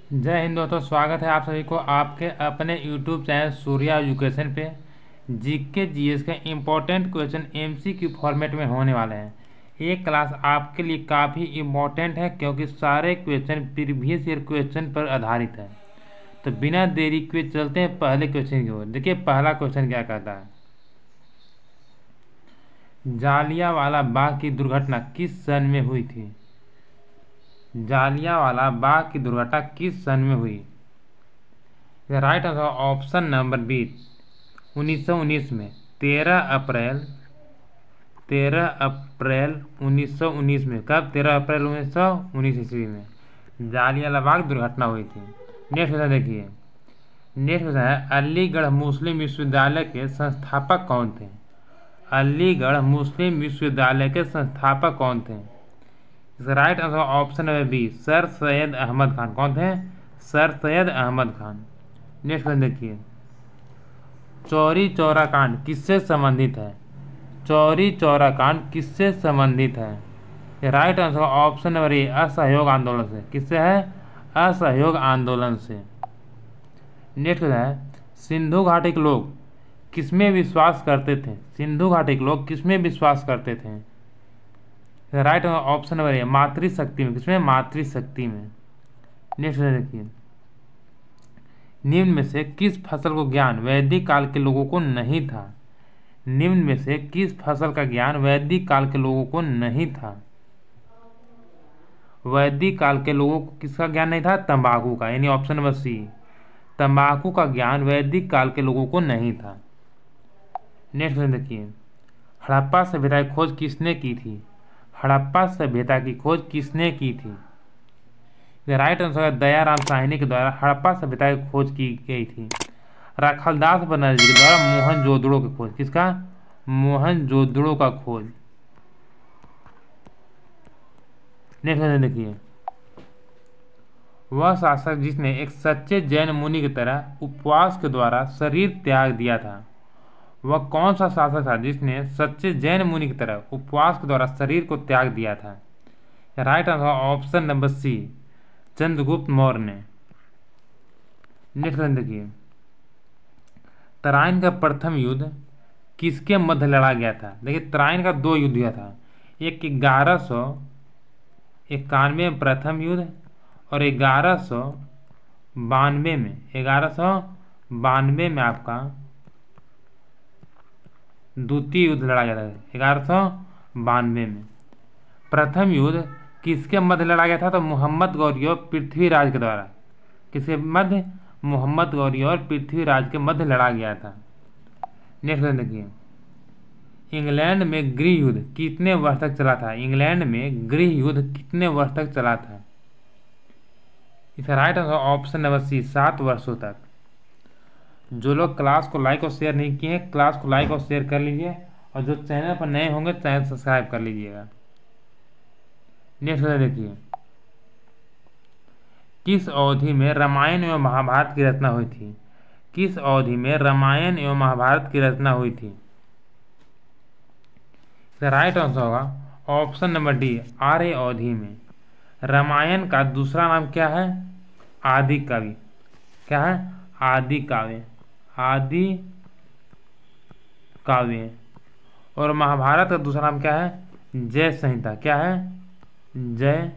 जय हिंद दोस्तों, स्वागत है आप सभी को आपके अपने YouTube चैनल सूर्या एजुकेशन पे। जीके जीएस के इम्पोर्टेंट क्वेश्चन एमसीक्यू फॉर्मेट में होने वाले हैं। ये क्लास आपके लिए काफ़ी इम्पोर्टेंट है क्योंकि सारे क्वेश्चन प्रीवियस ईयर क्वेश्चन पर आधारित है। तो बिना देरी के चलते हैं पहले क्वेश्चन की ओर। देखिए पहला क्वेश्चन क्या कहता है। जालियांवाला बाग की दुर्घटना किस सन में हुई थी? जालियांवाला बाग की दुर्घटना किस सन में हुई? Right answer option number B 1919 में। 13 अप्रैल 1919 में। कब? 13 अप्रैल 1919 ईस्वी में जालियांवाला बाग दुर्घटना हुई थी। नेक्स्ट क्वेश्चन देखिए। नेक्स्ट क्वेश्चन है अलीगढ़ मुस्लिम विश्वविद्यालय के संस्थापक कौन थे? अलीगढ़ मुस्लिम विश्वविद्यालय के संस्थापक कौन थे? Right answer option number B sir Syed Ahmad Khan. कौन थे? Sir Syed Ahmad Khan. Next question देखिए। चौरी चौरा कांड किससे संबंधित है? चौरी चौरा कांड किससे संबंधित है? राइट आंसर ऑप्शन नंबर ए असहयोग आंदोलन से। किससे है? असहयोग आंदोलन से। नेक्स्ट है सिंधु घाटी के लोग किसमें विश्वास करते थे? सिंधु घाटी के लोग किसमें विश्वास करते थे? राइट ऑप्शन नंबर ए मातृशक्ति में। किसमें? मातृशक्ति में। नेक्स्ट देखिए। निम्न में से किस फसल को ज्ञान वैदिक काल के लोगों को नहीं था? निम्न में से किस फसल का ज्ञान वैदिक काल के लोगों को नहीं था? वैदिक काल के लोगों को किसका ज्ञान नहीं था? तंबाकू का, यानी ऑप्शन नंबर सी तंबाकू का ज्ञान वैदिक काल के लोगों को नहीं था। नेक्स्ट क्वेश्चन देखिए। हड़प्पा सभ्यता की खोज किसने की थी? हड़प्पा सभ्यता की खोज किसने की थी? राइट आंसर दयाराम साहनी के द्वारा हड़प्पा सभ्यता की खोज की गई थी। राखालदास बनर्जी के द्वारा मोहनजोदड़ो की खोज। किसका? मोहनजोदड़ो का खोज। नेक्स्ट क्वेश्चन देखिए। वह शासक जिसने एक सच्चे जैन मुनि की तरह उपवास के द्वारा शरीर त्याग दिया था, वह कौन सा शासक था जिसने सच्चे जैन मुनि की तरह उपवास के द्वारा शरीर को त्याग दिया था? Right answer option number C Chandragupta Maurya ने। नेक्स्ट क्वेश्चन देखिए। तराइन का प्रथम युद्ध किसके मध्य लड़ा गया था? देखिए तराइन का दो युद्ध हुआ था। एक 1191 में प्रथम युद्ध और 1192 में आपका द्वितीय युद्ध लड़ा गया था। 1192 में प्रथम युद्ध किसके मध्य लड़ा गया था? तो मोहम्मद गौरी और पृथ्वीराज के द्वारा। किसके मध्य? मोहम्मद गौरी और पृथ्वीराज के मध्य लड़ा गया था। नेक्स्ट क्वेश्चन देखिए। इंग्लैंड में गृह युद्ध कितने वर्ष तक चला था? इंग्लैंड में गृह युद्ध कितने वर्ष तक चला था? इसका right answer option number C 7 वर्षों तक। जो लोग क्लास को लाइक और शेयर नहीं किए हैं, क्लास को लाइक और शेयर कर लीजिए, और जो चैनल पर नए होंगे चैनल सब्सक्राइब कर लीजिएगा। नेक्स्ट देखिए। किस अवधि में रामायण एवं महाभारत की रचना हुई थी? किस अवधि में रामायण एवं महाभारत की रचना हुई थी? राइट आंसर होगा ऑप्शन नंबर डी आर्य अवधि में। रामायण का दूसरा नाम क्या है? आदि काव्य। क्या है? आदि काव्य। आदि काव्य। और महाभारत का दूसरा नाम क्या है? जय संहिता। क्या है? जय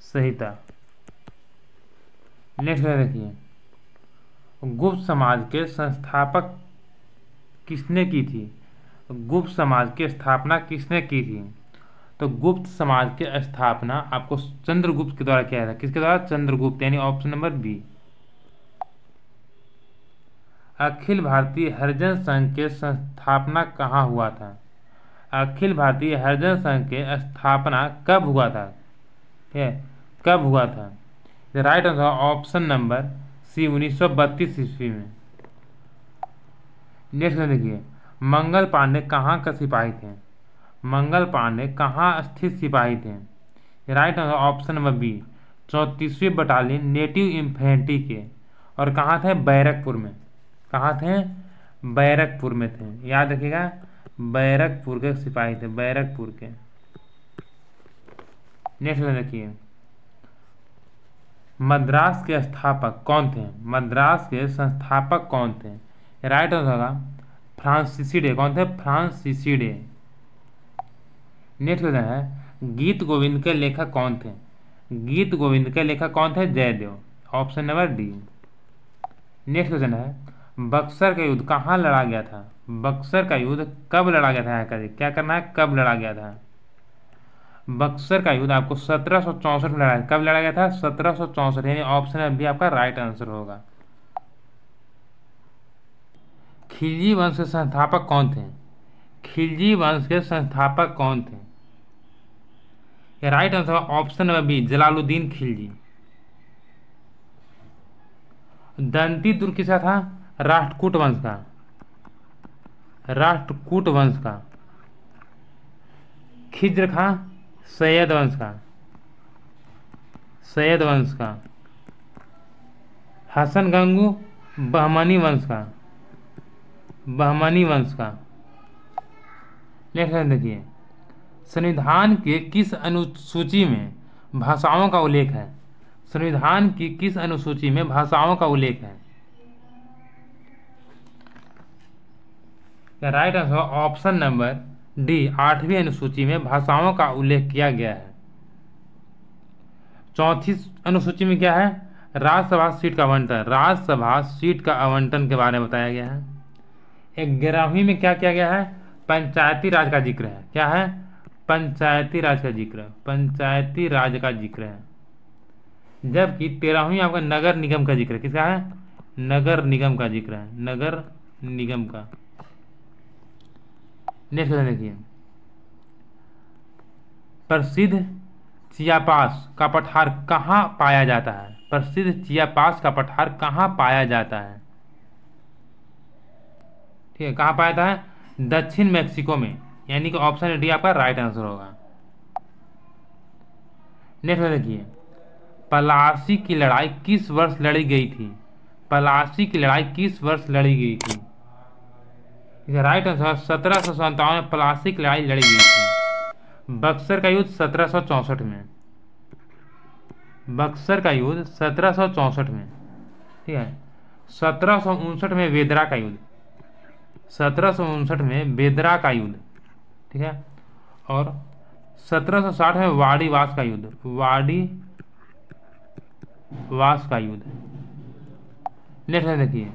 संहिता। नेक्स्ट देखिए। गुप्त समाज के संस्थापक किसने की थी? गुप्त समाज की स्थापना किसने की थी? तो गुप्त समाज की स्थापना आपको चंद्रगुप्त के द्वारा किया था। किसके द्वारा? चंद्रगुप्त, यानी option number B. Akhil Bharatiya हरिजन संघ के संस्थापना कहाँ हुआ था? अखिल भारतीय हरिजन संघ के स्थापना कब हुआ था? कब हुआ था? Right answer option number C 1932 ईस्वी में। नेक्स्ट देखिए। मंगल पांडे कहाँ का सिपाही थे? मंगल पांडे कहाँ स्थित सिपाही थे? Right answer option number B 34वीं बटालियन नेटिव इन्फेंट्री के। और कहाँ थे? बैरकपुर में। कहाँ थे? बैरकपुर में थे। याद रखिएगा, बैरकपुर के सिपाही थे, बैरकपुर के। नेक्स्ट देखिए। मद्रास के स्थापक कौन थे? मद्रास के संस्थापक कौन थे? राइट आंसर होगा फ्रांसीसी डे। कौन थे? फ्रांसीसी डे। नेक्स्ट क्वेश्चन है गीत गोविंद के लेखक कौन थे? गीत गोविंद के लेखक कौन थे? Jaydev. Option number D. Next question है बक्सर का युद्ध कहाँ लड़ा गया था? बक्सर का युद्ध कब लड़ा गया था? क्या करना है, कब लड़ा गया था? बक्सर का युद्ध आपको 1764 में लड़ा। कब लड़ा गया था? 1764, यानी ऑप्शन बी आपका राइट आंसर होगा। खिलजी वंश के संस्थापक कौन थे? खिलजी वंश के संस्थापक कौन थे? Right answer option number B Jalaluddin Khilji. Dantidurga किसका था? राष्ट्रकूट वंश का। राष्ट्रकूट वंश का। खिज्र खां सैयद वंश का। सैयद वंश का। हसन गंगू बहमनी वंश का। बहमनी वंश का। नेक्स्ट देखिए संविधान के किस अनुसूची में भाषाओं का उल्लेख है? संविधान की किस अनुसूची में भाषाओं का उल्लेख है? Right answer option number D 8वीं अनुसूची में भाषाओं का उल्लेख किया गया है। 4थी अनुसूची में क्या है? राज्यसभा सीट का आवंटन। राज्यसभा सीट का आवंटन के बारे में बताया गया है। 11वीं में क्या किया गया है? पंचायती राज का जिक्र है। क्या है? पंचायती राज का जिक्र। पंचायती राज का जिक्र है। जबकि 13वीं आपका नगर निगम का जिक्र। किसका है? नगर निगम का जिक्र है। नगर निगम का। नेक्स्ट क्वेश्चन देखिए प्रसिद्ध चियापास का पठार कहाँ पाया जाता है? प्रसिद्ध चियापास का पठार कहाँ पाया जाता है? ठीक है, कहाँ पाया जाता है? दक्षिण मैक्सिको में, यानी कि ऑप्शन डी आपका राइट आंसर होगा। नेक्स्ट देखिए पलासी की लड़ाई किस वर्ष लड़ी गई थी? पलासी की लड़ाई किस वर्ष लड़ी गई थी? राइट आंसर 1757 में पलासी की लड़ाई लड़ी गई थी। बक्सर का युद्ध 1764 में। बक्सर का युद्ध 1764 में। ठीक है। 1759 में बेदरा का युद्ध। 1759 में बेदरा का युद्ध। ठीक है। और 1760 में वाड़ीवास का युद्ध। वाड़ीवास का युद्ध। नेक्स्ट देखिए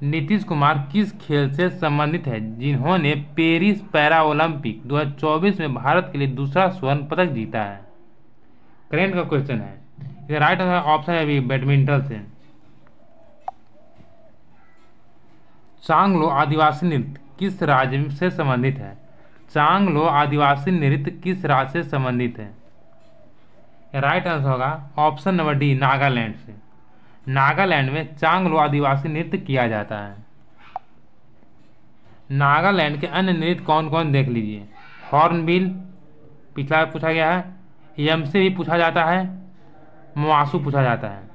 नीतीश कुमार किस खेल से संबंधित है जिन्होंने पेरिस पैरा ओलंपिक 2024 में भारत के लिए दूसरा स्वर्ण पदक जीता है? करेंट का क्वेश्चन है। राइट आंसर ऑप्शन है अभी बैडमिंटन से। चांगलो आदिवासी नृत्य किस राज्य से संबंधित है? चांगलो आदिवासी नृत्य किस राज्य से संबंधित है? राइट आंसर होगा ऑप्शन नंबर डी नागालैंड से। नागालैंड में चांगलो आदिवासी नृत्य किया जाता है। नागालैंड के अन्य नृत्य कौन कौन देख लीजिए। हॉर्नबिल पिछला पूछा गया है। यमसे भी पूछा जाता है। मुआसू पूछा जाता है।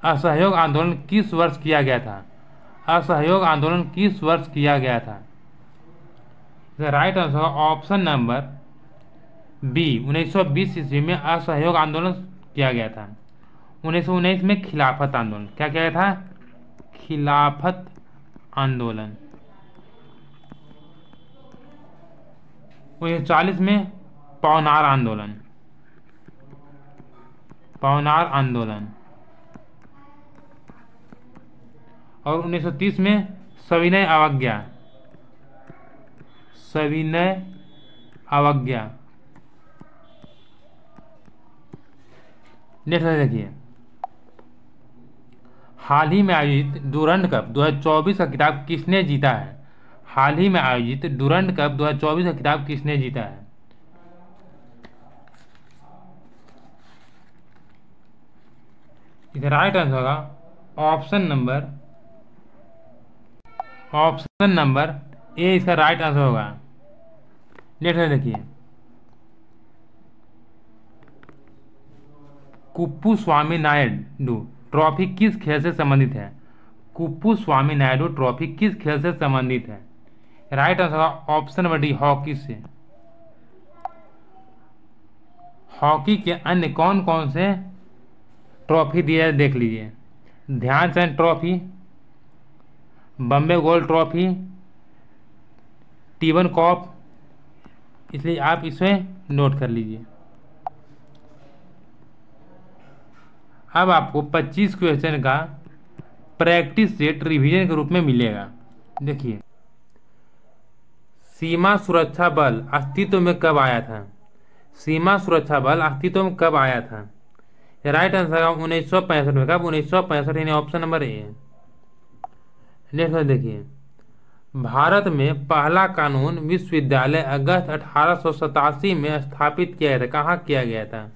असहयोग आंदोलन किस वर्ष किया गया था? असहयोग आंदोलन किस वर्ष किया गया था? Right answer option number B 1920 ईस्वी में असहयोग आंदोलन किया गया था। 1919 में खिलाफत आंदोलन। क्या किया गया था? खिलाफत आंदोलन। 1940 में पवनार आंदोलन। पवनार आंदोलन। और 1930 में सविनय अवज्ञा। सविनय अवज्ञा। नेक्स्ट देखिए हाल ही में आयोजित डूरंड कप 2024 का खिताब किसने जीता है? हाल ही में आयोजित डूरंड कप 2024 का खिताब किसने जीता है? राइट आंसर होगा ऑप्शन नंबर ए इसका राइट आंसर होगा। नेक्स्ट देखिए कुप्पू स्वामी नायडू ट्रॉफी किस खेल से संबंधित है? कुप्पू स्वामी नायडू ट्रॉफी किस खेल से संबंधित है? राइट आंसर होगा ऑप्शन नंबर डी, हॉकी से। हॉकी के अन्य कौन कौन से ट्रॉफी दिया है देख लीजिए। Dhyanchand trophy, Bombay gold trophy, टीवन कप, इसलिए आप इसमें नोट कर लीजिए। अब आपको 25 क्वेश्चन का प्रैक्टिस सेट रिवीजन के रूप में मिलेगा। देखिए, सीमा सुरक्षा बल अस्तित्व में कब आया था? सीमा सुरक्षा बल अस्तित्व में कब आया था? राइट आंसर है 1965 में। कब? 1965, यानी ऑप्शन नंबर ए। नेक्स्ट देखिए, भारत में पहला कानून विश्वविद्यालय अगस्त 1887 में स्थापित किया गया था। कहाँ किया गया था?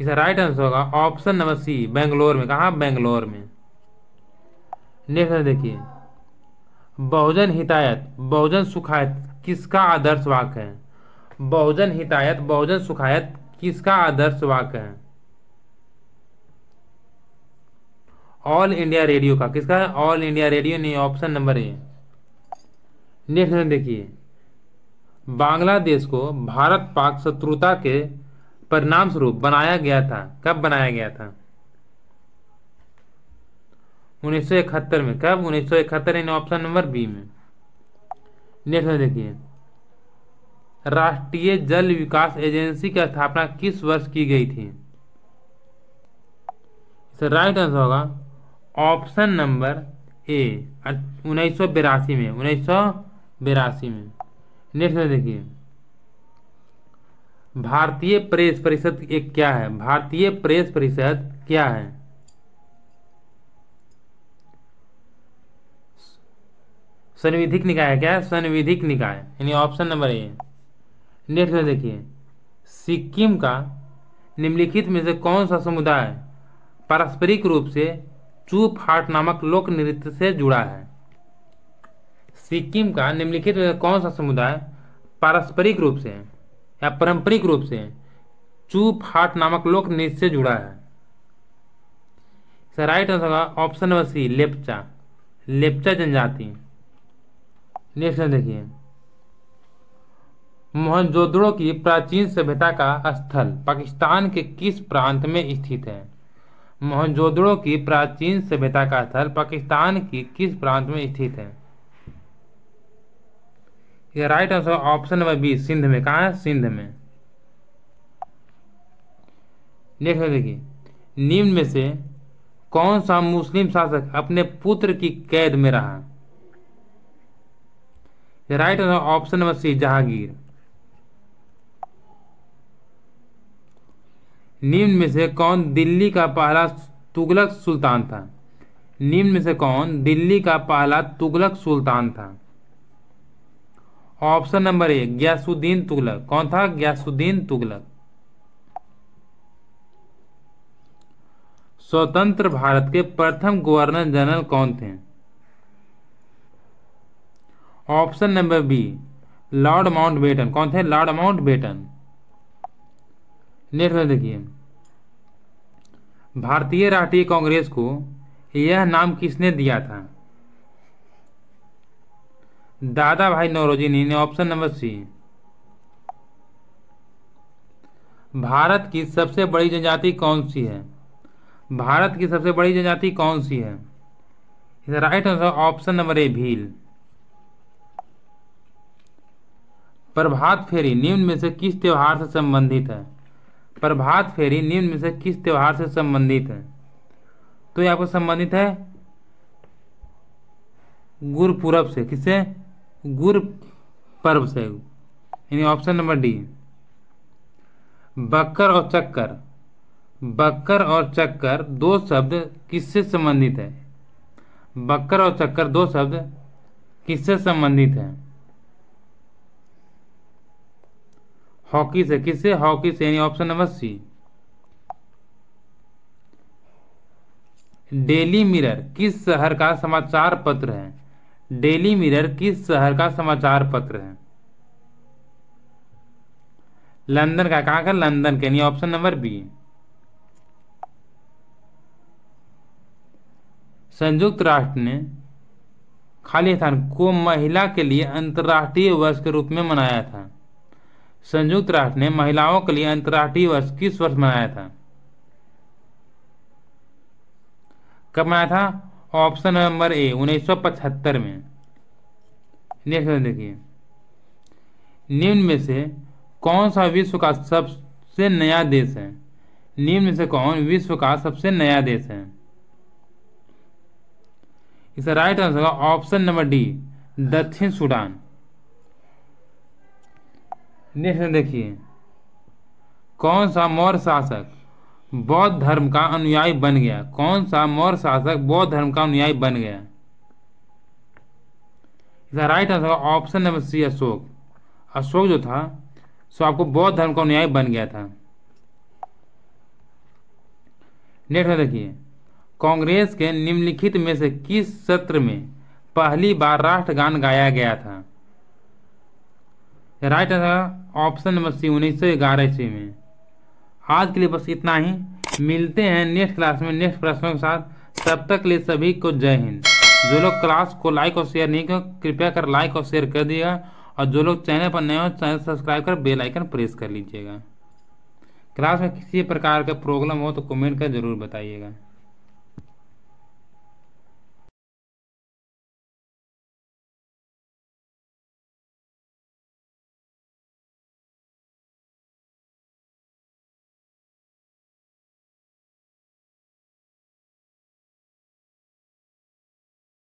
इसका राइट आंसर होगा ऑप्शन नंबर सी, बेंगलोर में। कहाँ? बेंगलोर में। नेक्स्ट देखिए, बहुजन हितायत बहुजन सुखायत किसका आदर्श वाक्य है? बहुजन हितायत बहुजन सुखायत किसका आदर्श वाक्य है? ऑल इंडिया रेडियो का। किसका है? ऑल इंडिया रेडियो, नहीं, ऑप्शन नंबर ए। नेक्स्ट देखिए, बांग्लादेश को भारत पाक शत्रुता के परिणाम स्वरूप बनाया गया था। कब बनाया गया था? 1971 में। कब? 1971, यानी ऑप्शन नंबर बी में। नेक्स्ट देखिए, राष्ट्रीय जल विकास एजेंसी की स्थापना किस वर्ष की गई थी? राइट आंसर होगा ऑप्शन नंबर ए, 1982 में। 1982 में। नेक्स्ट देखिए, भारतीय प्रेस परिषद एक क्या है? भारतीय प्रेस परिषद क्या है? संविधिक निकाय है। क्या है? संविधिक निकाय, यानी ऑप्शन नंबर ए। नेक्स्ट में देखिए, सिक्किम का निम्नलिखित में से कौन सा समुदाय पारस्परिक रूप से चूप हाट नामक लोक नृत्य से जुड़ा है? सिक्किम का निम्नलिखित में से कौन सा समुदाय पारस्परिक रूप से या पारंपरिक रूप से चूप हाट नामक लोक नृत्य से जुड़ा है? राइट आंसर होगा option number C, Lepcha. Lepcha जनजाति। नेक्स्ट देखिए, मोहनजोदड़ो की प्राचीन सभ्यता का स्थल पाकिस्तान के किस प्रांत में स्थित है? मोहनजोदड़ो की प्राचीन सभ्यता का स्थल पाकिस्तान की किस प्रांत में स्थित है? यह right answer option number B, Sindh में। कहाँ है? सिंध में। नेक्स्ट देखिए, निम्न में से कौन सा मुस्लिम शासक अपने पुत्र की कैद में रहा? Right answer option number C, Jahangir. निम्न में से कौन दिल्ली का पहला तुगलक सुल्तान था? निम्न में से कौन दिल्ली का पहला तुगलक सुल्तान था? Option number A, Ghiyasuddin Tughlaq. कौन था? गयासुद्दीन तुगलक। स्वतंत्र भारत के प्रथम गवर्नर जनरल कौन थे? Option number B, Lord Mountbatten. कौन थे? Lord Mountbatten. नेक्स्ट में देखिए, भारतीय राष्ट्रीय कांग्रेस को यह नाम किसने दिया था? दादा भाई नौरोजी ने। ऑप्शन नंबर सी। भारत की सबसे बड़ी जनजाति कौन सी है? भारत की सबसे बड़ी जनजाति कौन सी है? Right answer option number A, Bhil. प्रभात फेरी निम्न में से किस त्योहार से संबंधित है? प्रभात फेरी निम्न में से किस त्योहार से संबंधित है? तो ये आपको संबंधित है गुरपुरब से। किससे? गुरपर्व से, यानी ऑप्शन नंबर डी। बक्कर और चक्कर, बक्कर और चक्कर दो शब्द किससे संबंधित है? बक्कर और चक्कर दो शब्द किससे संबंधित है? हॉकी से। किससे? हॉकी से, यानी option number C. Daily Mirror किस शहर का समाचार पत्र है? डेली मिरर किस शहर का समाचार पत्र है? लंदन का। कहाँ का? लंदन का, यानी ऑप्शन नंबर बी। संयुक्त राष्ट्र ने खाली स्थान को महिला के लिए अंतर्राष्ट्रीय वर्ष के रूप में मनाया था? संयुक्त राष्ट्र ने महिलाओं के लिए अंतर्राष्ट्रीय वर्ष किस वर्ष मनाया था? कब मनाया था? ऑप्शन नंबर ए 1975 में। नेक्स्ट देखिए, निम्न में से कौन सा विश्व का सबसे नया देश है? निम्न में से कौन विश्व का सबसे नया देश है? इसका राइट आंसर होगा ऑप्शन नंबर डी, दक्षिण सूडान। नेक्स्ट देखिए, कौन सा मौर्य शासक बौद्ध धर्म का अनुयायी बन गया? कौन सा मौर्य शासक बौद्ध धर्म का अनुयायी बन गया? इसका राइट आंसर होगा option number C, Ashoka. Ashoka जो था सो आपको बौद्ध धर्म का अनुयायी बन गया था। नेक्स्ट देखिए, कांग्रेस के निम्नलिखित में से किस सत्र में पहली बार राष्ट्रगान गाया गया था? Right answer option number C, 1911 ईस्वी में। आज के लिए बस इतना ही, मिलते हैं नेक्स्ट क्लास में नेक्स्ट प्रश्नों के साथ। तब तक के लिए सभी को जय हिंद। जो लोग क्लास को लाइक और शेयर नहीं कर, कृपया कर लाइक और शेयर कर दिएगा, और जो लोग चैनल पर नए हो चैनल सब्सक्राइब कर बेल आइकन प्रेस कर लीजिएगा। क्लास में किसी प्रकार का प्रॉब्लम हो तो कमेंट कर जरूर बताइएगा।